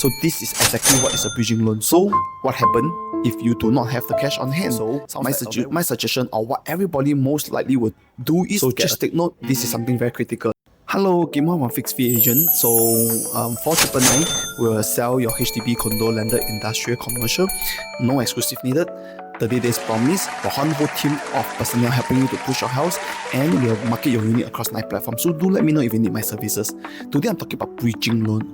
So this is exactly what is a bridging loan. So what happened if you do not have the cash on hand? So my suggestion, or what everybody most likely would do, is just take note, this is something very critical. Hello, Kim Hwa from Fixed Fee Agent. So for 999, we'll sell your HDB condo, landed, industrial, commercial. No exclusive needed. 30 days promise. The whole team of personnel helping you to push your house, and we'll market your unit across 9 platforms. So do let me know if you need my services. Today I'm talking about bridging loan.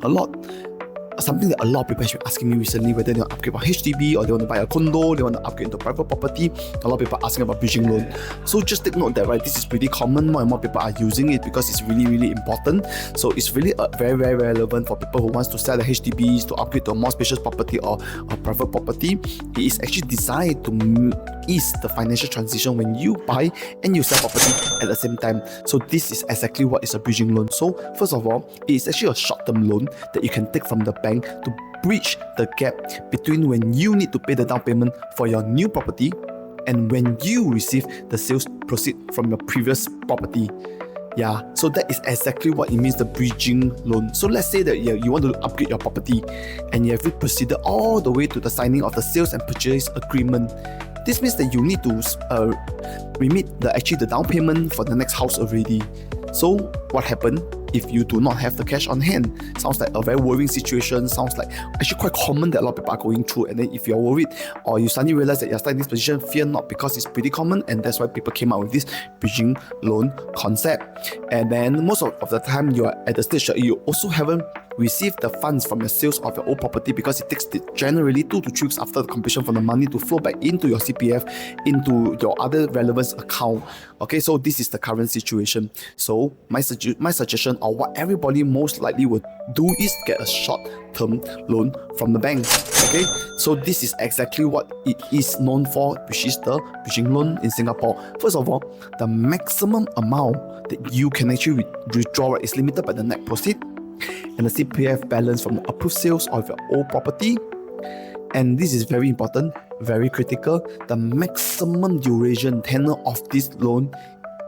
Something that a lot of people have been asking me recently, whether they want to upgrade from HDB or they want to buy a condo, they want to upgrade into private property. A lot of people are asking about bridging loan. So just take note that this is pretty common. More and more people are using it because it's really important. So it's really very relevant for people who wants to sell the HDBs, to upgrade to a more spacious property or a private property. It is actually designed to ease the financial transition when you buy and you sell property at the same time. So this is exactly what is a bridging loan. So first of all, it is actually a short-term loan that you can take from the bank to bridge the gap between when you need to pay the down payment for your new property and when you receive the sales proceed from your previous property. Yeah, so that is exactly what it means, the bridging loan. So let's say that you want to upgrade your property and you have proceeded all the way to the signing of the sales and purchase agreement. This means that you need to remit the down payment for the next house already. So what happened if you do not have the cash on hand? Sounds like a very worrying situation. Sounds like actually quite common that a lot of people are going through. And then if you're worried or you suddenly realize that you're stuck in this position, fear not, because it's pretty common, and that's why people came out with this bridging loan concept. And then most of the time you are at the stage that you also haven't receive the funds from your sales of your old property, because it takes generally 2 to 3 weeks after the completion for the money to flow back into your CPF, into your other relevance account. Okay, so this is the current situation. So my suggestion, or what everybody most likely would do, is get a short-term loan from the bank. Okay, so this is exactly what it is known for, which is the bridging loan in Singapore. First of all, the maximum amount that you can actually withdraw is limited by the net proceed and the CPF balance from approved sales of your old property. And this is very important, very critical. The maximum duration tenure of this loan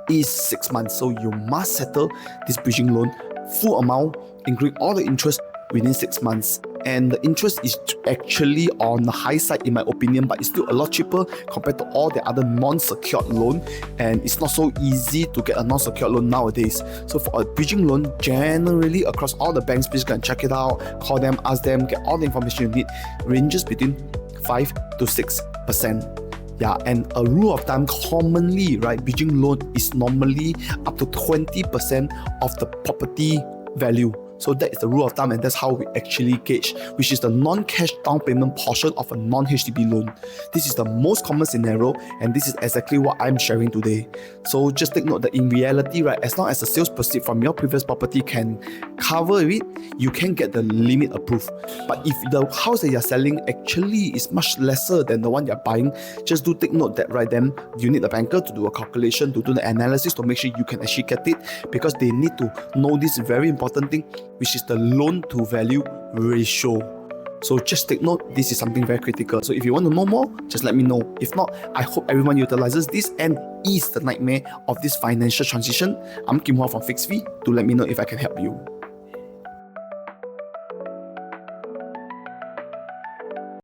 is 6 months. So you must settle this bridging loan full amount, including all the interest, within 6 months. And the interest is actually on the high side in my opinion, but it's still a lot cheaper compared to all the other non-secured loan, and it's not so easy to get a non-secured loan nowadays. So for a bridging loan, generally across all the banks, please go and check it out, call them, ask them, get all the information you need, ranges between 5 to 6%. Yeah, and a rule of thumb, commonly, bridging loan is normally up to 20% of the property value. So that is the rule of thumb, and that's how we actually gauge, which is the non-cash down payment portion of a non-HDB loan. This is the most common scenario, and this is exactly what I'm sharing today. So just take note that in reality, as long as the sales proceed from your previous property can cover it, you can get the limit approved. But if the house that you're selling actually is much lesser than the one you're buying, just do take note that then you need a banker to do a calculation, to do the analysis to make sure you can actually get it, because they need to know this very important thing, which is the loan to value ratio. So just take note, this is something very critical. So if you want to know more, just let me know. If not, I hope everyone utilizes this and ease the nightmare of this financial transition. I'm Kim Hwa from Fixed Fee. Do let me know if I can help you.